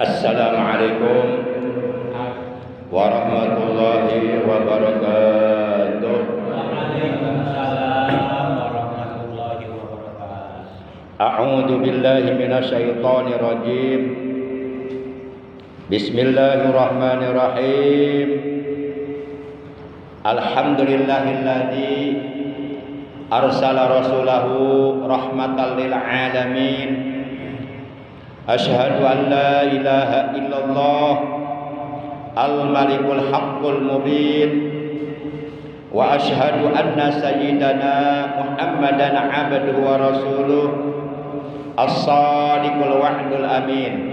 Assalamualaikum warahmatullahi wabarakatuh. Waalaikumsalam warahmatullahi wabarakatuh. A'udzu billahi minasyaitonir rajim. Bismillahirrahmanirrahim. Alhamdulillahilladzi arsala rasulahu rahmatan lil alamin. Asyhadu an la ilaha illallah al-malikul haqqul mubin wa asyhadu anna sayyidana Muhammadan abduhu wa rasuluh as-sadiqul wa'dul amin.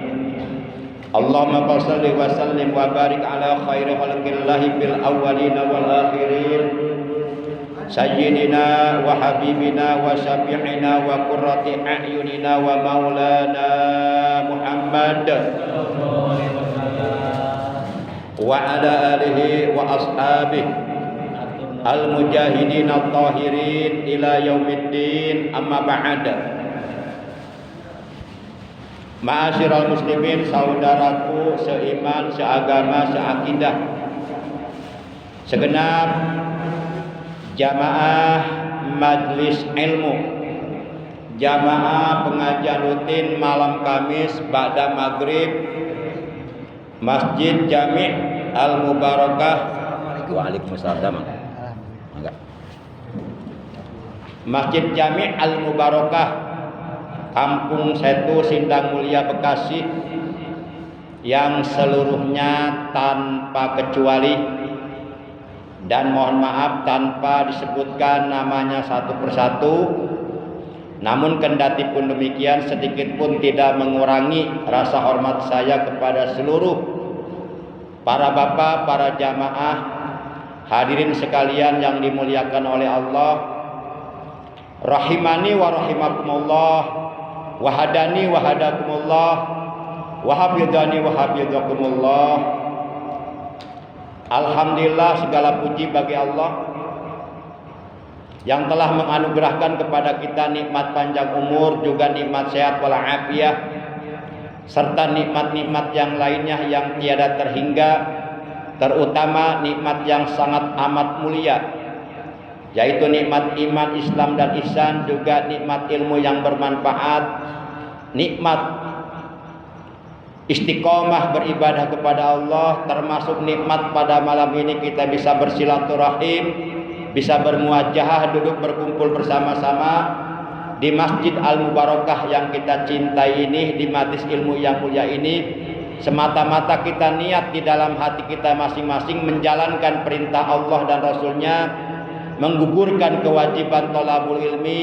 Allahumma shalli wa sallim wa barik ala khairi khalqillahi fil awwalin wal akhirin sayyidina wa habibina wa syafi'ina wa qurrati a'yunina wa maulana Muhammad wa ala alihi wa ashabihi al-mujahidin at-tahirin ila yaumiddin, amma ba'd. Ma'asyiral muslimin, saudaraku seiman, seagama, seakidah, segenap jamaah majlis ilmu, jamaah pengajian rutin malam Kamis ba'da maghrib Masjid Jami' Al-Mubarakah. Waalaikumsalam. Enggak. Masjid Jami' Al-Mubarakah, Kampung Setu, Sindang Mulia, Bekasi, yang seluruhnya tanpa kecuali dan mohon maaf tanpa disebutkan namanya satu persatu, namun kendati pun demikian sedikit pun tidak mengurangi rasa hormat saya kepada seluruh para bapak, para jamaah, hadirin sekalian yang dimuliakan oleh Allah. Rahimani wa rahimakumullah, wahadani wa hadakumullah, wahabidani wa habidakumullah. Alhamdulillah, segala puji bagi Allah yang telah menganugerahkan kepada kita nikmat panjang umur, juga nikmat sehat walafiat, serta nikmat-nikmat yang lainnya yang tiada terhingga, terutama nikmat yang sangat amat mulia, yaitu nikmat iman, Islam dan ihsan, juga nikmat ilmu yang bermanfaat, nikmat istiqomah beribadah kepada Allah, termasuk nikmat pada malam ini kita bisa bersilaturahim, bisa bermuajahah, duduk berkumpul bersama-sama di Masjid Al-Mubarakah yang kita cintai ini, di majlis ilmu yang mulia ini, semata-mata kita niat di dalam hati kita masing-masing menjalankan perintah Allah dan Rasulnya, menggugurkan kewajiban thalabul ilmi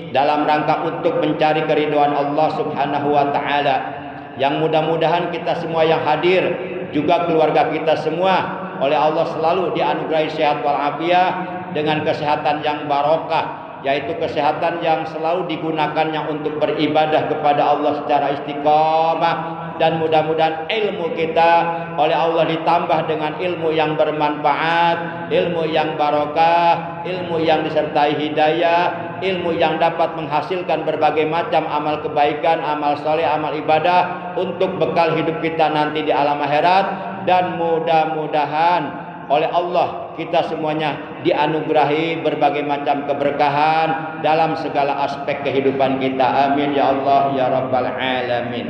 dalam rangka untuk mencari keridhaan Allah Subhanahu wa ta'ala. Yang mudah-mudahan kita semua yang hadir, juga keluarga kita semua, oleh Allah selalu dianugerahi sehat walafiat dengan kesehatan yang barokah, yaitu kesehatan yang selalu digunakannya untuk beribadah kepada Allah secara istiqamah, dan mudah-mudahan ilmu kita oleh Allah ditambah dengan ilmu yang bermanfaat, ilmu yang barokah, ilmu yang disertai hidayah, ilmu yang dapat menghasilkan berbagai macam amal kebaikan, amal soleh, amal ibadah untuk bekal hidup kita nanti di alam akhirat. Dan mudah-mudahan oleh Allah kita semuanya dianugerahi berbagai macam keberkahan dalam segala aspek kehidupan kita. Amin ya Allah ya Rabbal alamin.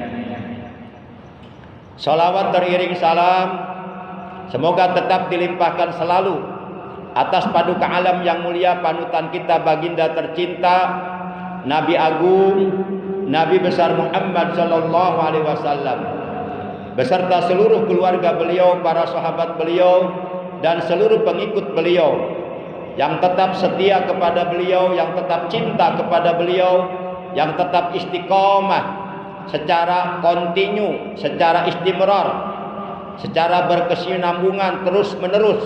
Salawat teriring salam semoga tetap dilimpahkan selalu atas paduka alam yang mulia, panutan kita, baginda tercinta, Nabi Agung, Nabi besar Muhammad sallallahu alaihi wasallam, beserta seluruh keluarga beliau, para sahabat beliau, dan seluruh pengikut beliau yang tetap setia kepada beliau, yang tetap cinta kepada beliau, yang tetap istiqomah secara kontinu, secara istimrar, secara berkesinambungan terus menerus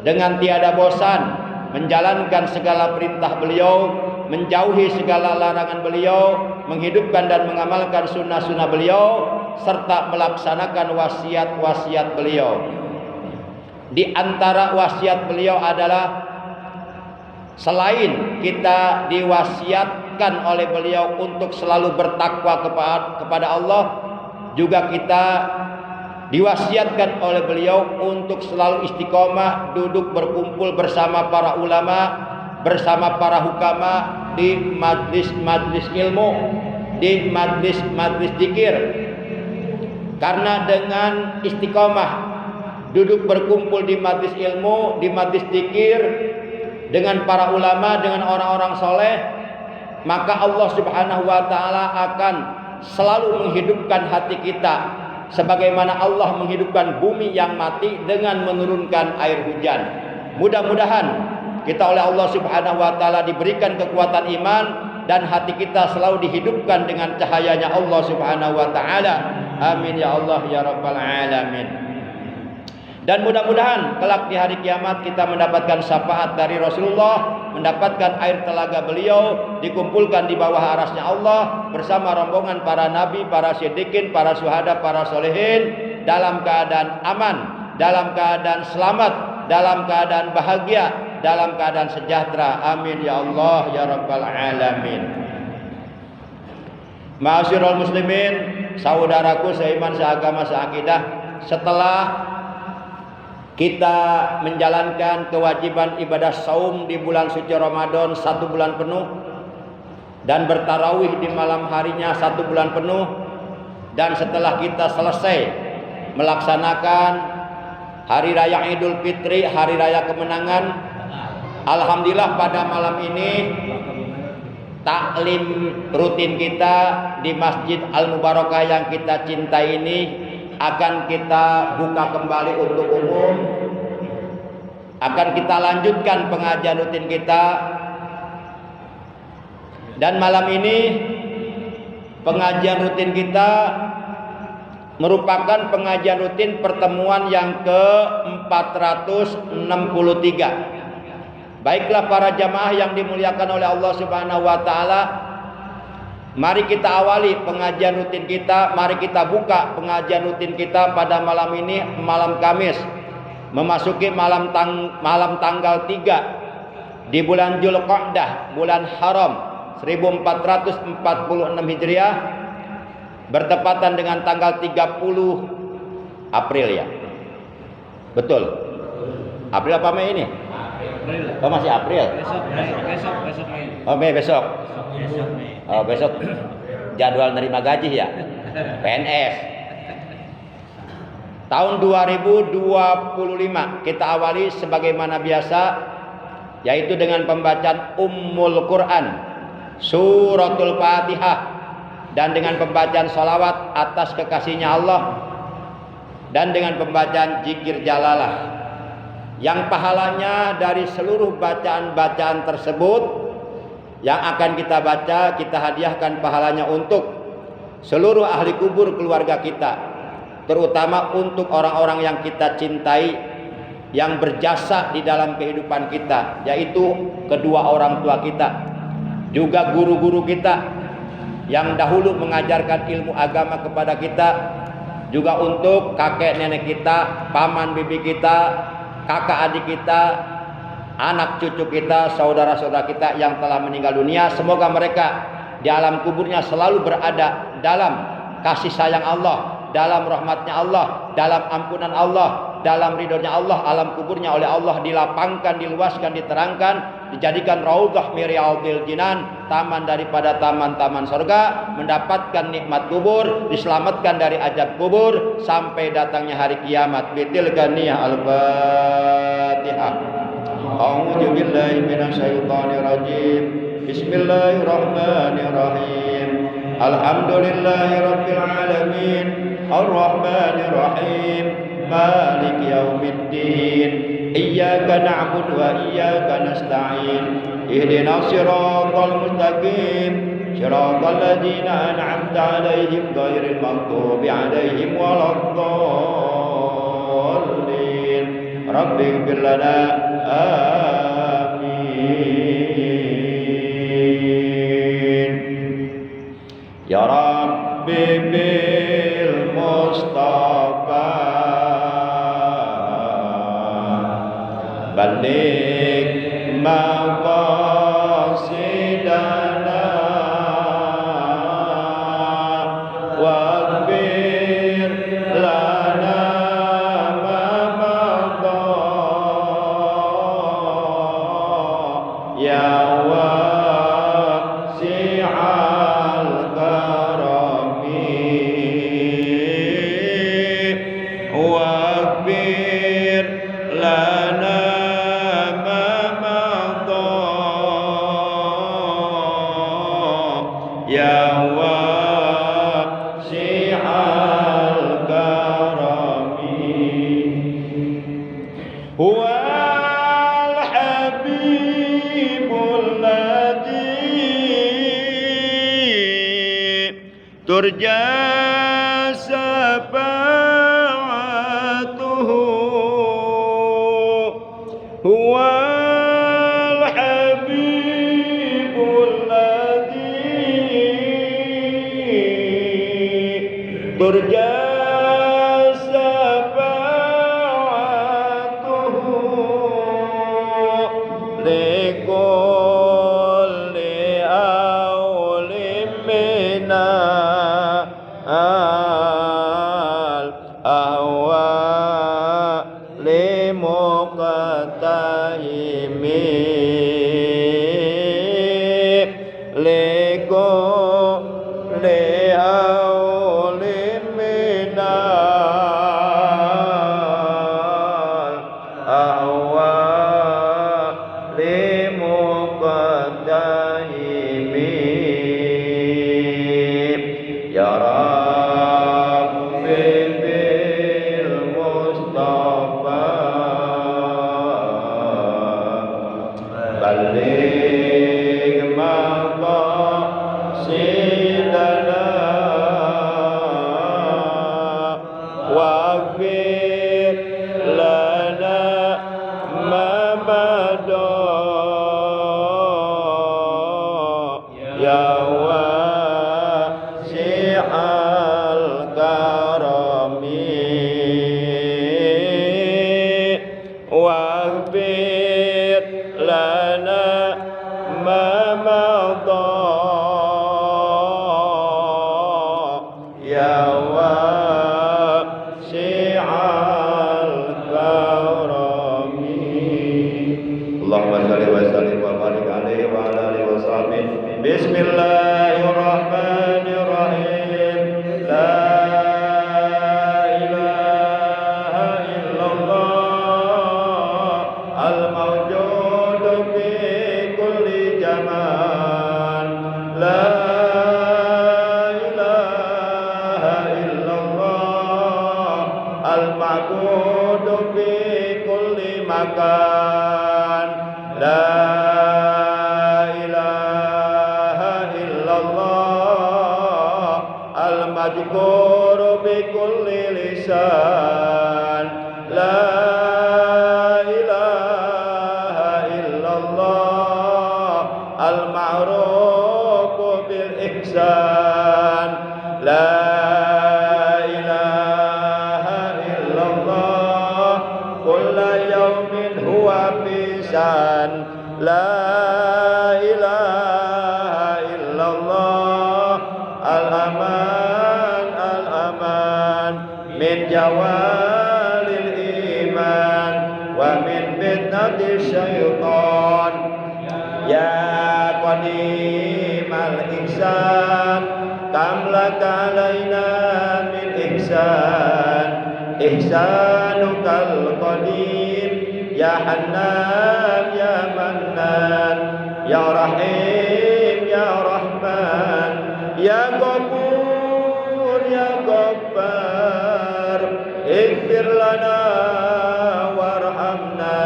dengan tiada bosan menjalankan segala perintah beliau, menjauhi segala larangan beliau, menghidupkan dan mengamalkan sunnah-sunnah beliau, serta melaksanakan wasiat-wasiat beliau. Di antara wasiat beliau adalah selain kita diwasiatkan oleh beliau untuk selalu bertakwa kepada Allah, juga kita diwasiatkan oleh beliau untuk selalu istiqomah duduk berkumpul bersama para ulama, bersama para hukama di majlis-majlis ilmu, di majlis-majlis zikir. Karena dengan istiqomah duduk berkumpul di majlis ilmu, di majlis zikir dengan para ulama, dengan orang-orang soleh, maka Allah Subhanahu wa taala akan selalu menghidupkan hati kita sebagaimana Allah menghidupkan bumi yang mati dengan menurunkan air hujan. Mudah-mudahan kita oleh Allah Subhanahu wa taala diberikan kekuatan iman dan hati kita selalu dihidupkan dengan cahayanya Allah Subhanahu wa taala. Amin ya Allah ya rabbal alamin. Dan mudah-mudahan kelak di hari kiamat kita mendapatkan syafaat dari Rasulullah, mendapatkan air telaga beliau, dikumpulkan di bawah arasnya Allah bersama rombongan para nabi, para siddiqin, para syuhada, para solehin, dalam keadaan aman, dalam keadaan selamat, dalam keadaan bahagia, dalam keadaan sejahtera. Amin ya Allah ya rabbal alamin. Ma'asyiral muslimin, saudaraku seiman, seagama, seakidah, setelah kita menjalankan kewajiban ibadah saum di bulan suci Ramadan 1 bulan penuh, dan bertarawih di malam harinya 1 bulan penuh, dan setelah kita selesai melaksanakan hari raya Idul Fitri, hari raya kemenangan, alhamdulillah pada malam ini taklim rutin kita di Masjid Al-Mubarakah yang kita cintai ini akan kita buka kembali untuk umum. Akan kita lanjutkan pengajian rutin kita. Dan malam ini pengajian rutin kita merupakan pengajian rutin pertemuan yang ke-463. Baiklah para jamaah yang dimuliakan oleh Allah Subhanahu wa taala, mari kita awali pengajian rutin kita, mari kita buka pengajian rutin kita pada malam ini, malam Kamis, memasuki malam tanggal 3 di bulan Dzulqa'dah, bulan Haram 1446 Hijriah, bertepatan dengan tanggal 30 April ya. Betul. April apa Mei ini? Oh masih April. Besok Mei. Oh Mei besok. Oh besok jadwal nerima gaji ya, PNS. Tahun 2025 kita awali sebagaimana biasa, yaitu dengan pembacaan Ummul Quran, Suratul Fatihah, dan dengan pembacaan salawat atas kekasihnya Allah, dan dengan pembacaan zikir jalalah, yang pahalanya dari seluruh bacaan-bacaan tersebut yang akan kita baca, kita hadiahkan pahalanya untuk seluruh ahli kubur keluarga kita, terutama untuk orang-orang yang kita cintai, yang berjasa di dalam kehidupan kita, yaitu kedua orang tua kita, juga guru-guru kita yang dahulu mengajarkan ilmu agama kepada kita, juga untuk kakek nenek kita, paman bibi kita, kakak adik kita, anak cucu kita, saudara-saudara kita yang telah meninggal dunia. Semoga mereka di alam kuburnya selalu berada dalam kasih sayang Allah, dalam rahmatnya Allah, dalam ampunan Allah, dalam ridhonya Allah. Alam kuburnya oleh Allah dilapangkan, diluaskan, diterangkan, dijadikan raudhah min riyadhil jinan, taman daripada taman-taman surga, mendapatkan nikmat kubur, diselamatkan dari azab kubur sampai datangnya hari kiamat. Bitilka niyah al-Fatihah. A'udzu billahi minasyaitonir rajim. Bismillahirrahmanirrahim. Alhamdulillahirabbil alamin. Arrahmanir rahim. Maliki yaumiddin. Iyyaka na'budu wa iyyaka nasta'in. Ihdinas siratal mustaqim. Siratal ladzina an'amta 'alaihim ghairil maghdubi 'alaihim waladdallin. Rabbighfir lana. Amin. Ya Rabbi bil Mustafa balik maqasidana wa bil ya wasi'al karami wal habibul ladzi turja syafa'atuhu huwal habibul ladzi turja syafa'atuhu likulli awlim mina al ahwa limuqtahimi likulli awlim mina al ahwa limuqtahimi ya Rabbi bil Mustafa balligh maqasidana waghfir lana ma mada ya wasi'al karami waghfir lana ma mada ya wasi'al karami Allahumma shalli wa sallim wa barik alaihi wa ala alihi wa sahbihi bismillahirrahmanirrahim la ilaha illallah al mawjud fi kulli zaman la ilaha illallah al ma'bud fi kulli makan la ilaha illallah al madhkur bi kulli lisan la ilaha illallah al ma'ruf bil ihsan la ilaha illallah kulla yawmin huwa fi san la ilaha illallah al aman min jawalil iman wa min fitnati syaitan ya qadimal ihsan kam laka alaina min ihsan ihsanukal qadim ya hannan ya mannan ya rahim ya rahman ya ghafur ya ghaffar ighfir lana warhamna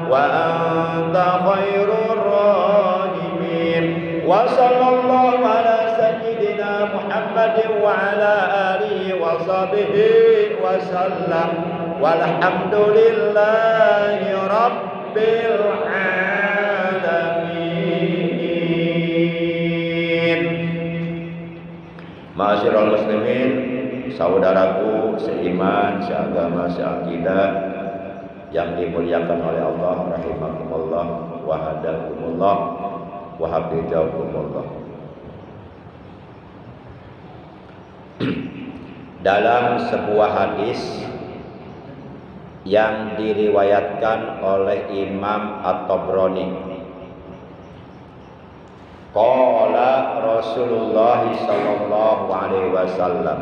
wa anta khairur rahimin wa sallallahu ala sayyidina Muhammadin wa ala alihi wa sahbihi wa sallam walhamdulillahi rabbil alamin. Ma'asyiral muslimin, saudaraku seiman, seagama, seakidah yang dimuliakan oleh Allah, rahimakumullah wa hadakumullah wa hafizakumullah. Dalam sebuah hadis yang diriwayatkan oleh Imam At-Tabrani, qala Rasulullah sallallahu alaihi wasallam,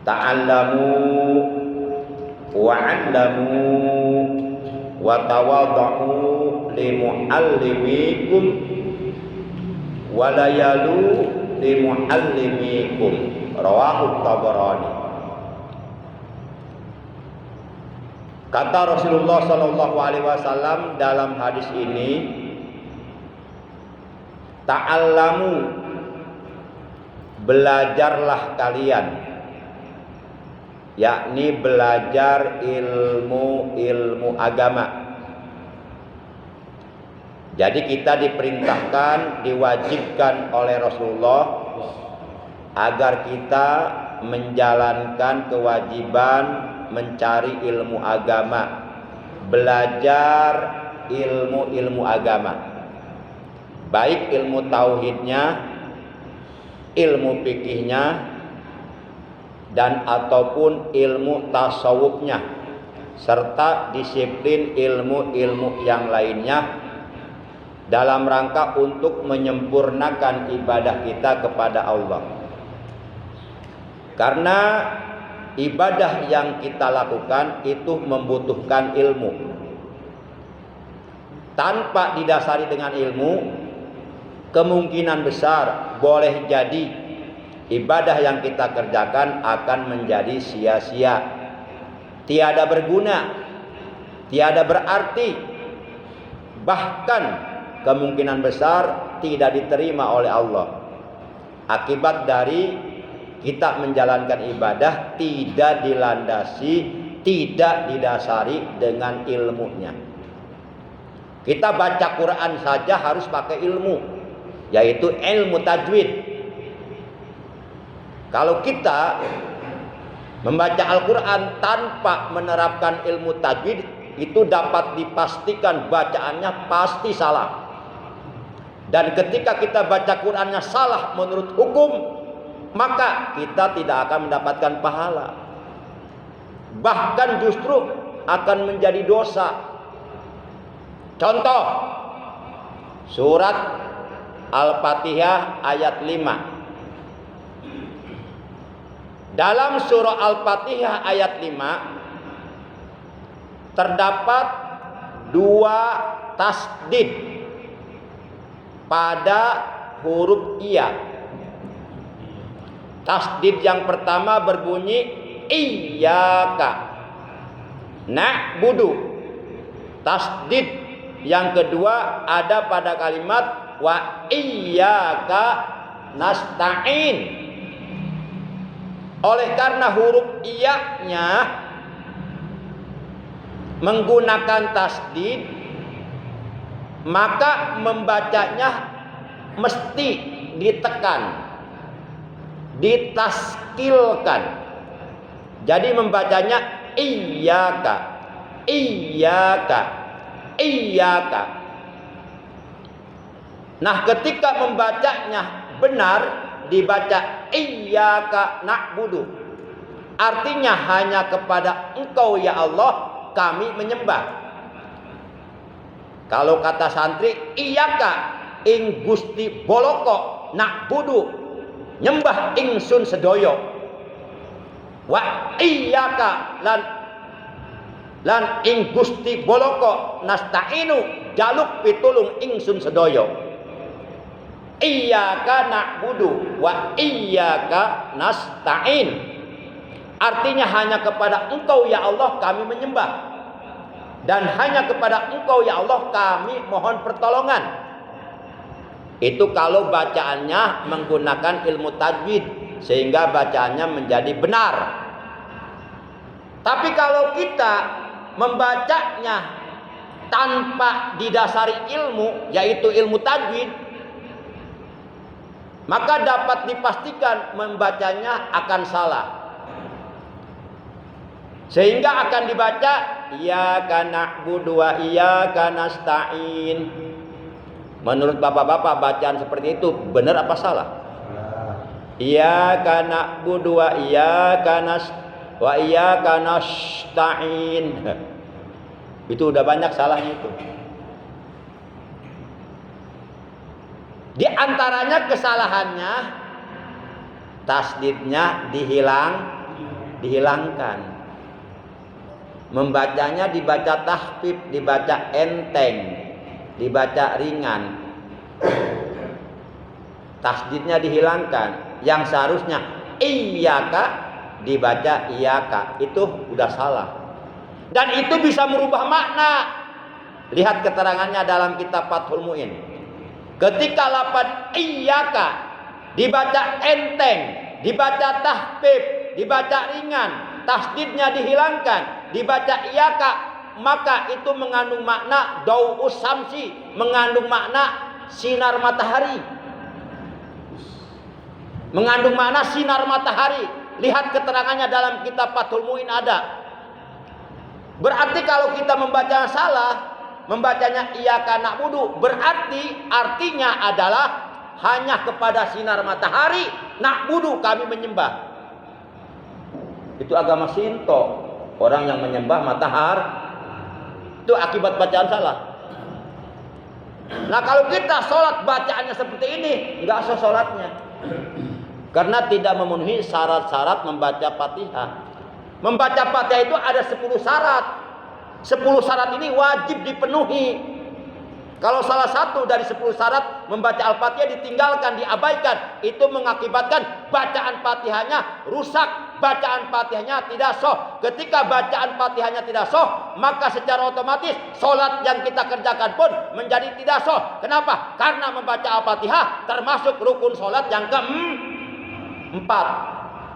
ta'allamu wa 'allamu wa tawaddu li muallimikum walayalu limuallimikum rawahu Tabarani. Kata Rasulullah sallallahu alaihi wasallam dalam hadis ini, ta'allamu, belajarlah kalian, yakni belajar ilmu agama. Jadi kita diperintahkan, diwajibkan oleh Rasulullah agar kita menjalankan kewajiban mencari ilmu agama, belajar ilmu agama, baik ilmu tauhidnya, ilmu fikihnya, dan ataupun ilmu tasawufnya, serta disiplin ilmu-ilmu yang lainnya, dalam rangka untuk menyempurnakan ibadah kita kepada Allah. Karena ibadah yang kita lakukan itu membutuhkan ilmu. Tanpa didasari dengan ilmu, kemungkinan besar boleh jadi ibadah yang kita kerjakan akan menjadi sia-sia, tiada berguna, tiada berarti, bahkan kemungkinan besar tidak diterima oleh Allah, akibat dari kita menjalankan ibadah tidak dilandasi, tidak didasari dengan ilmunya. Kita baca Quran saja harus pakai ilmu, yaitu ilmu tajwid. Kalau kita membaca Al-Quran tanpa menerapkan ilmu tajwid, itu dapat dipastikan bacaannya pasti salah. Dan ketika kita baca Qurannya salah menurut hukum, maka kita tidak akan mendapatkan pahala, bahkan justru akan menjadi dosa. Contoh, surat Al-Fatihah ayat 5. Dalam surah Al-Fatihah ayat 5 terdapat 2 tasdid pada huruf iya. Tasdid yang pertama berbunyi iyyaka na'budu. Tasdid yang kedua ada pada kalimat wa iyyaka nasta'in. Oleh karena huruf iya-nya menggunakan tasdid, maka membacanya mesti ditekan, ditaskilkan. Jadi membacanya iyyaka, iyyaka, iyyaka. Nah, ketika membacanya benar, dibaca iyyaka na'budu, artinya hanya kepada Engkau ya Allah kami menyembah. Kalau kata santri, iyyaka ing Gusti Boloko na'budu, nyembah ingsun sedoyo. Wa iyyaka lan ing Gusti Boloko nasta'inu, jaluk pitulung ingsun sedoyo. Iyyaka na'budu wa iyyaka nasta'in, artinya hanya kepada Engkau ya Allah kami menyembah, dan hanya kepada Engkau ya Allah kami mohon pertolongan. Itu kalau bacaannya menggunakan ilmu tajwid, sehingga bacaannya menjadi benar. Tapi kalau kita membacanya tanpa didasari ilmu, yaitu ilmu tajwid, maka dapat dipastikan membacanya akan salah. Sehingga akan dibaca iyyaka na'budu wa iyyaka nasta'in. Menurut bapak-bapak, bacaan seperti itu benar apa salah? Iyyaka na'budu wa iyyaka nasta'in. Itu udah banyak salahnya itu. Di antaranya kesalahannya, tasdidnya dihilangkan. Membacanya dibaca tahfif, dibaca enteng, dibaca ringan. tasdidnya dihilangkan. Yang seharusnya iyyaka dibaca iyaka. Itu udah salah. Dan itu bisa merubah makna. Lihat keterangannya dalam kitab Fathul Mu'in. Ketika lafaz iyyaka dibaca enteng, dibaca tahfif, dibaca ringan, tasdidnya dihilangkan, dibaca iyaka, maka itu mengandung makna dau'us samsi, mengandung makna sinar matahari. Mengandung makna sinar matahari. Lihat keterangannya dalam kitab Fathul Mu'in ada. Berarti kalau kita membaca salah, membacanya iyyaka na'budu, berarti artinya adalah hanya kepada sinar matahari na'budu kami menyembah. Itu agama Shinto. Orang yang menyembah matahari. Itu akibat bacaan salah. Nah kalau kita sholat bacaannya seperti ini, nggak sah sholatnya. Karena tidak memenuhi syarat-syarat membaca Fatihah. Membaca Fatihah itu ada 10 syarat. 10 syarat ini wajib dipenuhi. Kalau salah satu dari 10 syarat membaca Al-Fatihah ditinggalkan, diabaikan, itu mengakibatkan bacaan Fatihahnya rusak, bacaan Fatihahnya tidak sah. Ketika bacaan Fatihahnya tidak sah, maka secara otomatis sholat yang kita kerjakan pun menjadi tidak sah. Kenapa? Karena membaca Al-Fatihah termasuk rukun sholat yang keempat.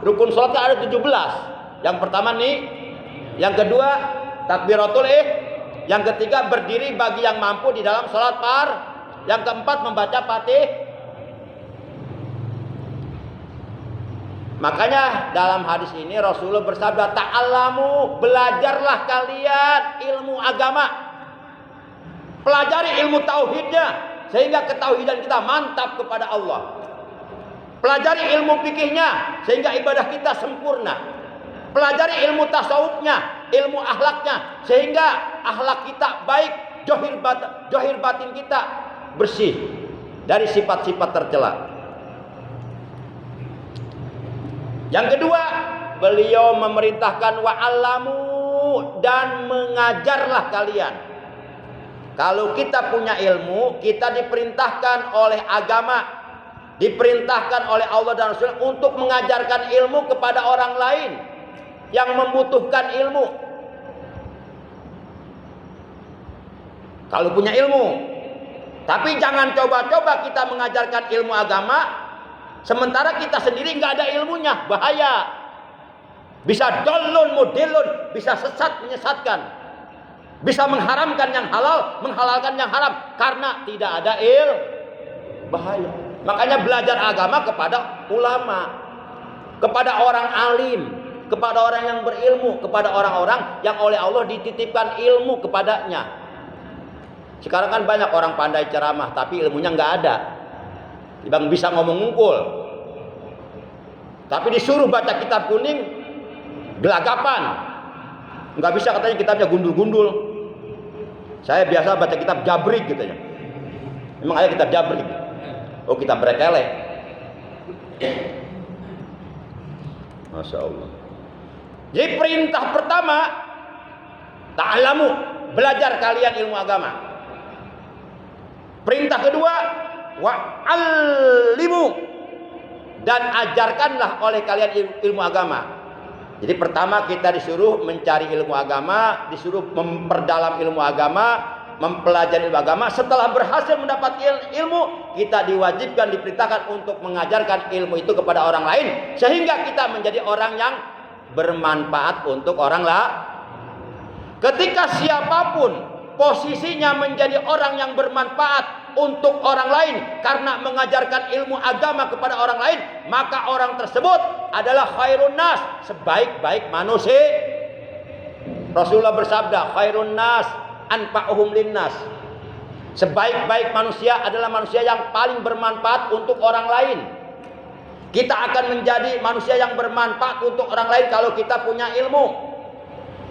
Rukun sholatnya ada 17. Yang pertama nih, yang kedua takbiratul yang ketiga berdiri bagi yang mampu di dalam sholat fardhu. Yang keempat membaca Fatihah. Makanya dalam hadis ini Rasulullah bersabda, ta'allamu, belajarlah kalian ilmu agama. Pelajari ilmu tauhidnya sehingga ketauhidan kita mantap kepada Allah. Pelajari ilmu fikihnya sehingga ibadah kita sempurna. Pelajari ilmu tasawufnya, ilmu akhlaknya, sehingga akhlak kita baik, zahir batin kita bersih dari sifat-sifat tercela. Yang kedua, beliau memerintahkan wa'alamu, dan mengajarlah kalian. Kalau kita punya ilmu, kita diperintahkan oleh agama, diperintahkan oleh Allah dan Rasul untuk mengajarkan ilmu kepada orang lain yang membutuhkan ilmu. Kalau punya ilmu, tapi jangan coba-coba kita mengajarkan ilmu agama sementara kita sendiri nggak ada ilmunya, bahaya. Bisa dolun mudelun, bisa sesat menyesatkan, bisa mengharamkan yang halal, menghalalkan yang haram karena tidak ada bahaya. Makanya belajar agama kepada ulama, kepada orang alim, kepada orang yang berilmu, kepada orang-orang yang oleh Allah dititipkan ilmu kepadanya. Sekarang kan banyak orang pandai ceramah tapi ilmunya nggak ada. Bang bisa ngomong ngungkul, tapi disuruh baca kitab kuning gelagapan, nggak bisa, katanya kitabnya gundul-gundul. Saya biasa baca kitab jabrik katanya. Memang ada kitab jabrik. Oh, kitab berkelek. Masya Allah. Jadi perintah pertama, ta'alamu, belajar kalian ilmu agama. Perintah kedua, wa'allimu, dan ajarkanlah oleh kalian ilmu agama. Jadi pertama kita disuruh mencari ilmu agama, disuruh memperdalam ilmu agama, mempelajari ilmu agama. Setelah berhasil mendapat ilmu, kita diwajibkan, diperintahkan untuk mengajarkan ilmu itu kepada orang lain, sehingga kita menjadi orang yang bermanfaat untuk orang lain. Ketika siapapun posisinya menjadi orang yang bermanfaat untuk orang lain karena mengajarkan ilmu agama kepada orang lain, maka orang tersebut adalah khairun nas, sebaik-baik manusia. Rasulullah bersabda, khairun nas anfa'uhum linnas. Sebaik-baik manusia adalah manusia yang paling bermanfaat untuk orang lain. Kita akan menjadi manusia yang bermanfaat untuk orang lain kalau kita punya ilmu.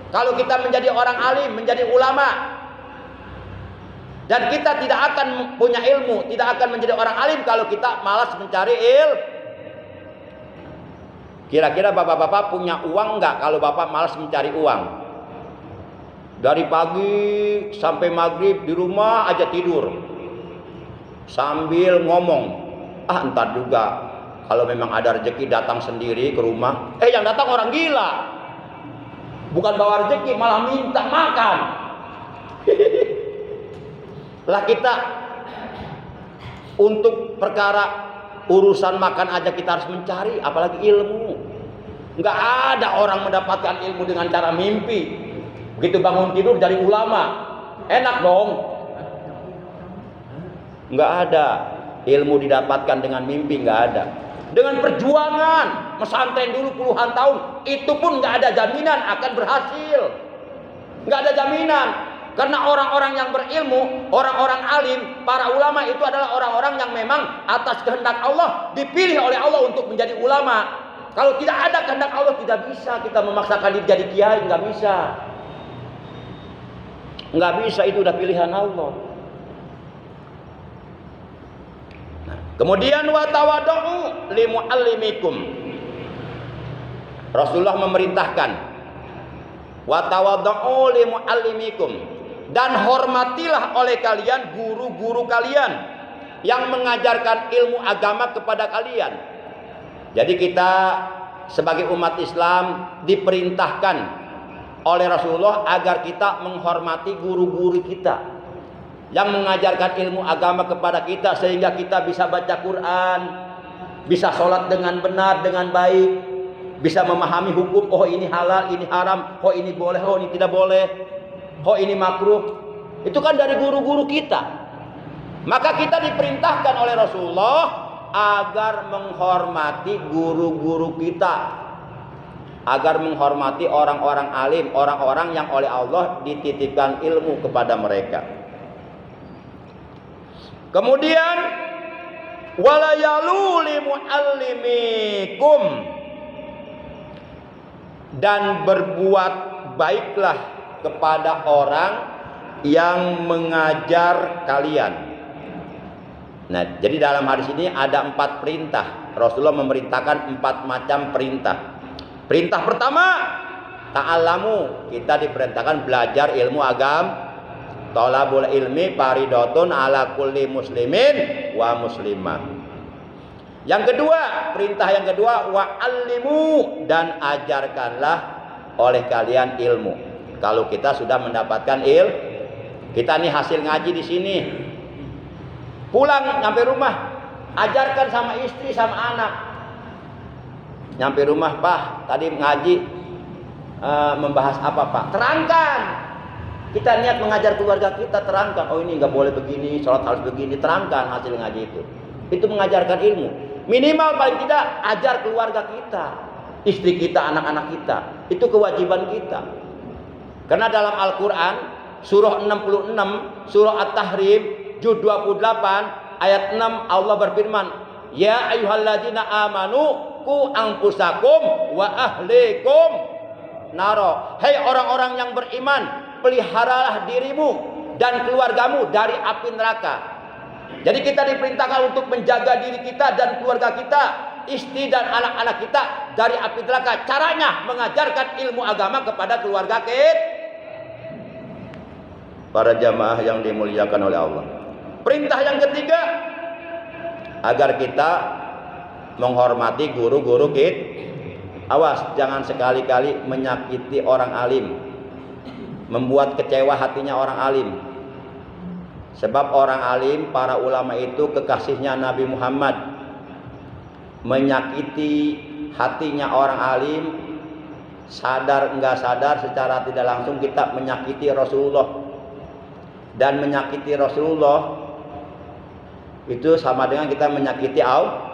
Kalau kita menjadi orang alim, menjadi ulama. Dan kita tidak akan punya ilmu, tidak akan menjadi orang alim kalau kita malas mencari ilmu. Kira-kira bapak-bapak punya uang nggak kalau bapak malas mencari uang? Dari pagi sampai maghrib di rumah aja tidur, sambil ngomong, Entar juga kalau memang ada rezeki datang sendiri ke rumah. Yang datang orang gila. Bukan bawa rezeki, malah minta makan. Lah kita untuk perkara urusan makan aja kita harus mencari, apalagi ilmu. Nggak ada orang mendapatkan ilmu dengan cara mimpi. Begitu bangun tidur dari ulama, enak dong. Nggak ada ilmu didapatkan dengan mimpi, nggak ada. Dengan perjuangan, mesantren dulu puluhan tahun, itu pun nggak ada jaminan akan berhasil. Nggak ada jaminan. Karena orang-orang yang berilmu, orang-orang alim, para ulama itu adalah orang-orang yang memang atas kehendak Allah dipilih oleh Allah untuk menjadi ulama. Kalau tidak ada kehendak Allah, tidak bisa kita memaksakan diri jadi kiai, nggak bisa. Nggak bisa, itu udah pilihan Allah. Nah, kemudian wa tawadhu li muallimikum. Rasulullah memerintahkan wa tawadhu li muallimikum, dan hormatilah oleh kalian guru-guru kalian yang mengajarkan ilmu agama kepada kalian. Jadi kita sebagai umat Islam diperintahkan oleh Rasulullah agar kita menghormati guru-guru kita yang mengajarkan ilmu agama kepada kita, sehingga kita bisa baca Quran, bisa sholat dengan benar, dengan baik, bisa memahami hukum. Oh ini halal, ini haram, oh ini boleh, oh ini tidak boleh, oh ini makruh. Itu kan dari guru-guru kita. Maka kita diperintahkan oleh Rasulullah agar menghormati guru-guru kita, agar menghormati orang-orang alim, orang-orang yang oleh Allah dititipkan ilmu kepada mereka. Kemudian wala yalu li muallimikum, dan berbuat baiklah kepada orang yang mengajar kalian. Nah, jadi dalam hadis ini ada 4 perintah. Rasulullah memerintahkan 4 macam perintah. Perintah pertama, ta'allamu, kita diperintahkan belajar ilmu agama. Thalabul ilmi faridatun ala kulli muslimin wa muslimah. Yang kedua, perintah yang kedua, wa'allimu, dan ajarkanlah oleh kalian ilmu. Kalau kita sudah mendapatkan kita nih hasil ngaji di sini, pulang nyampe rumah, ajarkan sama istri sama anak. Nyampe rumah, Pak, tadi ngaji membahas apa, Pak? Terangkan. Kita niat mengajar keluarga kita, terangkan. Oh ini nggak boleh begini, sholat harus begini, terangkan hasil ngaji itu. Itu mengajarkan ilmu. Minimal paling tidak ajar keluarga kita, istri kita, anak-anak kita. Itu kewajiban kita. Karena dalam Al-Quran surah 66, surah At-Tahrim, juz 28 ayat 6, Allah berfirman, ya ayyuhalladzina amanu qu anfusakum wa ahlikum naro. Hei orang-orang yang beriman, peliharalah dirimu dan keluargamu dari api neraka. Jadi kita diperintahkan untuk menjaga diri kita dan keluarga kita, istri dan anak-anak kita dari api neraka. Caranya mengajarkan ilmu agama kepada keluarga kita. Para jamaah yang dimuliakan oleh Allah. Perintah yang ketiga, agar kita menghormati guru-guru kita. Awas, jangan sekali-kali menyakiti orang alim, membuat kecewa hatinya orang alim. Sebab orang alim, para ulama itu kekasihnya Nabi Muhammad. Menyakiti hatinya orang alim, sadar enggak sadar, secara tidak langsung kita menyakiti Rasulullah. Dan menyakiti Rasulullah itu sama dengan kita menyakiti Allah.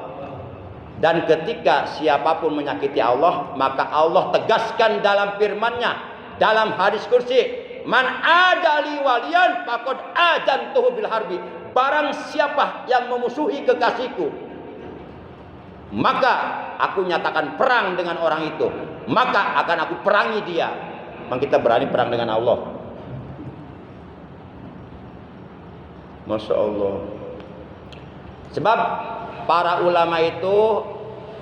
Dan ketika siapapun menyakiti Allah, maka Allah tegaskan dalam firman-Nya dalam hadis kursi, man adali waliyan faqad ajantuhu bil harbi. Barang siapa yang memusuhi kekasihku, maka aku nyatakan perang dengan orang itu, maka akan aku perangi dia. Memang kita berani perang dengan Allah. Masya Allah. Sebab para ulama itu,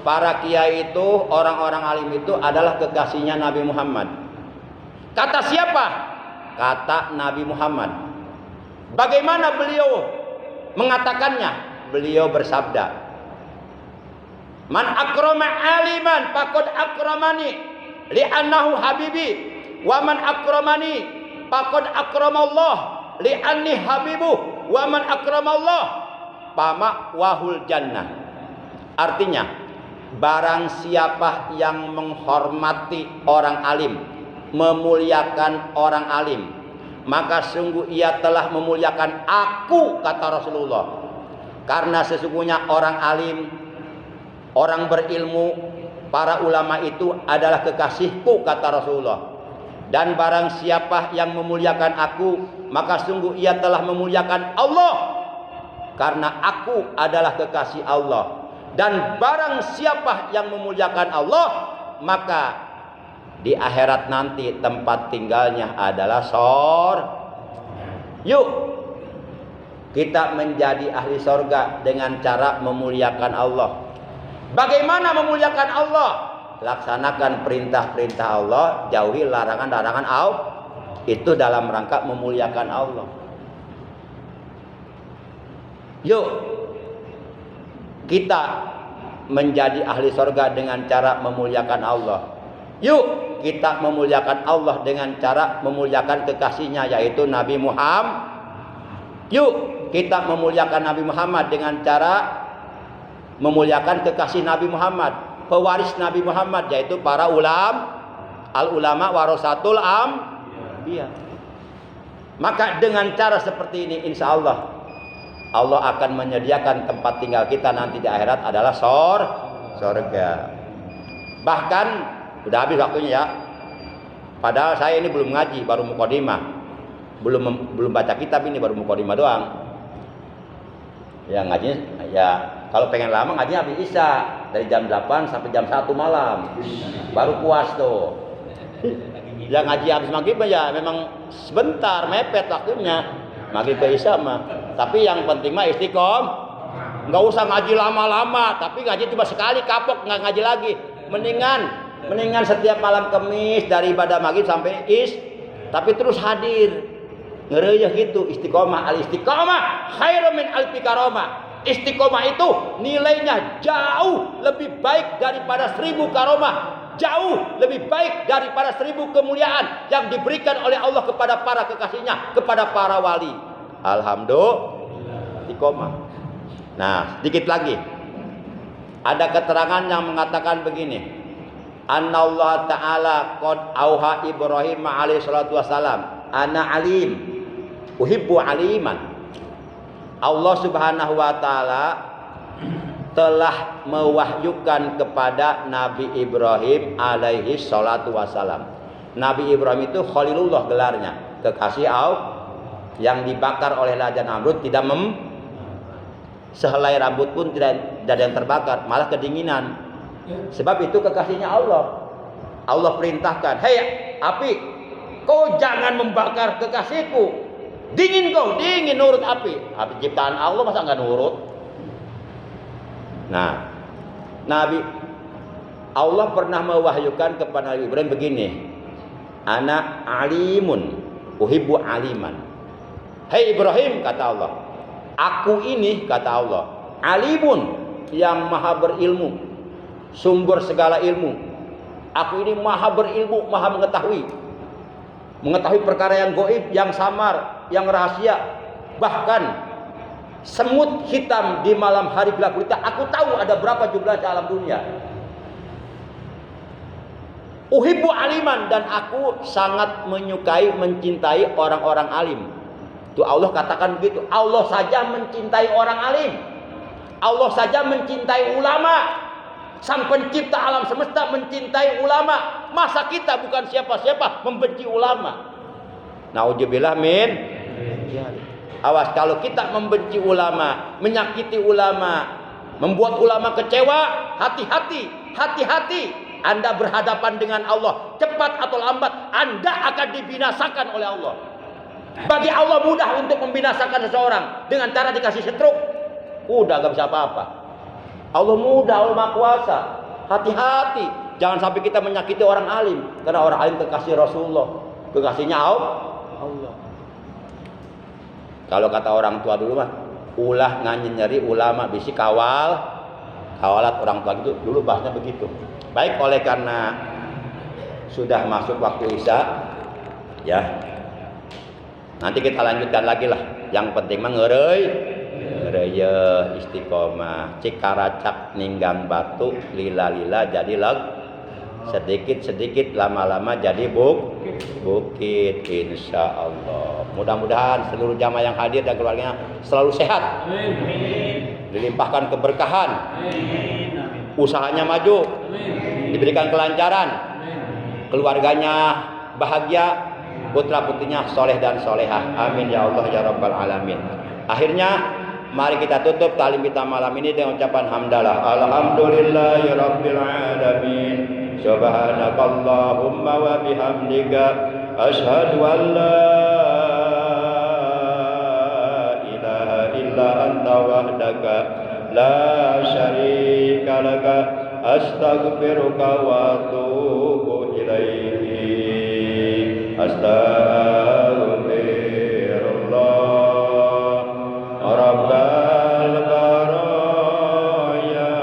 para kiai itu, orang-orang alim itu adalah kekasihnya Nabi Muhammad. Kata siapa? Kata Nabi Muhammad. Bagaimana beliau mengatakannya? Beliau bersabda, Man akrama aliman faqad akramani li'annahu habibi wa man akramani faqad akramallah li'anni habibu wa man akramallah fama wahul jannah. Artinya, barang siapa yang menghormati orang alim, memuliakan orang alim, maka sungguh ia telah memuliakan aku, kata Rasulullah. Karena sesungguhnya orang alim, orang berilmu, para ulama itu adalah kekasihku, kata Rasulullah. Dan barang siapa yang memuliakan aku, maka sungguh ia telah memuliakan Allah. Karena aku adalah kekasih Allah. Dan barang siapa yang memuliakan Allah, maka di akhirat nanti tempat tinggalnya adalah surga. Yuk kita menjadi ahli surga dengan cara memuliakan Allah. Bagaimana memuliakan Allah? Laksanakan perintah-perintah Allah, jauhi larangan-larangan Allah. Itu dalam rangka memuliakan Allah. Yuk kita menjadi ahli surga dengan cara memuliakan Allah. Yuk kita memuliakan Allah dengan cara memuliakan kekasihnya, yaitu Nabi Muhammad. Yuk kita memuliakan Nabi Muhammad dengan cara memuliakan kekasih Nabi Muhammad, pewaris Nabi Muhammad, yaitu para ulama warasatul anbiya. Maka dengan cara seperti ini, insya Allah akan menyediakan tempat tinggal kita nanti di akhirat adalah surga. Bahkan udah habis waktunya ya. Padahal saya ini belum ngaji, baru mukadimah. Belum baca kitab, ini baru mukadimah doang. Ya ngajinya ya kalau pengen lama ngajinya habis isya, dari jam 8 sampai jam 1 malam. Baru puas tuh. Ya ngaji habis maghrib ya memang sebentar, mepet waktunya. Maghrib ke isya mah. Tapi yang penting mah istiqomah. Enggak usah ngaji lama-lama, tapi ngaji cuma sekali kapok, enggak ngaji lagi. Mendingan setiap malam Kamis dari ibadah maghrib sampai tapi terus hadir. Ngereyeh gitu, istiqomah. Al istiqomah khairum min alfi karomah. Istiqomah itu nilainya jauh lebih baik daripada 1000 karomah. Jauh lebih baik daripada 1000 kemuliaan yang diberikan oleh Allah kepada para kekasihnya, kepada para wali. Alhamdulillah, istiqomah. Nah, sedikit lagi. Ada keterangan yang mengatakan begini. Annallahu ta'ala qad auha Ibrahim alaihi salatu wassalam, ana alim, uhibbu aliman. Allah Subhanahu wa taala telah mewahyukan kepada Nabi Ibrahim alaihi salatu wassalam. Nabi Ibrahim itu Khalilullah gelarnya, kekasih Allah yang dibakar oleh Raja Namrud, tidak sehelai rambut pun tidak ada yang terbakar, malah kedinginan. Sebab itu kekasihnya Allah. Allah perintahkan, "Hei api, kau jangan membakar kekasihku. Dingin kau, dingin, nurut api." Api ciptaan Allah masa enggak nurut? Nah, Allah pernah mewahyukan kepada Nabi Ibrahim begini, "Ana alimun, uhibbu aliman." Hei Ibrahim, kata Allah, aku ini, kata Allah, alimun, yang maha berilmu, sumber segala ilmu. Aku ini maha berilmu, maha mengetahui perkara yang gaib, yang samar, yang rahasia. Bahkan semut hitam di malam hari gelap gulita, aku tahu ada berapa jumlahnya alam dunia. Uhibbu aliman, dan aku sangat menyukai, mencintai orang-orang alim. Itu Allah katakan begitu. Allah saja mencintai orang alim. Allah saja mencintai ulama. Sang pencipta alam semesta mencintai ulama. Masa kita bukan siapa-siapa membenci ulama? Nauzubillah min. Awas kalau kita membenci ulama, menyakiti ulama, membuat ulama kecewa, hati-hati. Anda berhadapan dengan Allah, cepat atau lambat Anda akan dibinasakan oleh Allah. Bagi Allah mudah untuk membinasakan seseorang dengan cara dikasih stroke. Udah gak bisa apa-apa. Allah mudah, Allah Maha Kuasa. Hati-hati, jangan sampai kita menyakiti orang alim, karena orang alim kekasih Rasulullah, kekasihnya Allah. Kalau kata orang tua dulu mah, ulah nyari ulama bisi kawal Kawalat orang tua itu dulu bahasnya begitu. Baik, oleh karena sudah masuk waktu Isya, ya. Nanti kita lanjutkan lagi lah. Yang penting mah ngeureuy istiqomah. Cik karacak ninggang batu lila-lila jadi sedikit-sedikit lama-lama jadi bukit, insya Allah. Mudah-mudahan seluruh jamaah yang hadir dan keluarganya selalu sehat. Dilimpahkan keberkahan. Usahanya maju. Diberikan kelancaran. Keluarganya bahagia. Putra putrinya soleh dan solehah. Amin ya Allah ya Rabbal alamin. Akhirnya mari kita tutup talim kita malam ini dengan ucapan hamdalah. Alhamdulillahi rabbil alamin. Subhanakallahumma wa bihamdika asyhadu an la ilaha illa anta wahdaka la syarika laka astaghfiruka wa atubu ilaihi. Astaghfirullah Rabbal baraya.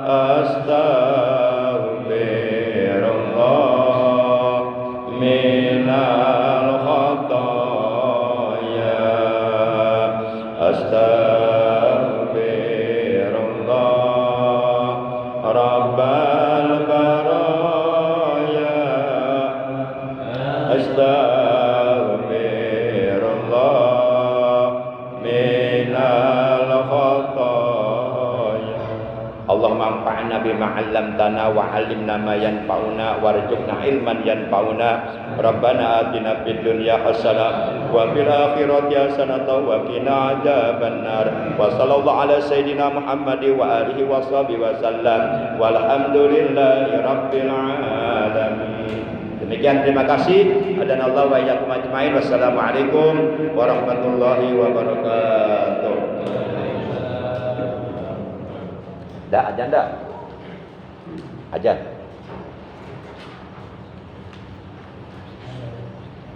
Astaghfirullah minal khataya. Astaghfirullah Rabbal baraya. Astaghfirullah minal khataya. Allahumma anfa'na bima 'allamtana wa 'allimna ma yanfa'una warzuqna ilman yanfa'una. Rabbana atina fid dunya hasanah wa fil akhirati hasanah wa qina adzabannar. Wa sallallahu ala sayidina Muhammad wa alihi wa sahbihi wa sallam. Walhamdulillahi rabbil alamin. Demikian, terima kasih. Adanallahu wa iyyakum ajmain. Wassalamualaikum warahmatullahi wabarakatuh. Dah ajan dah. Ajan.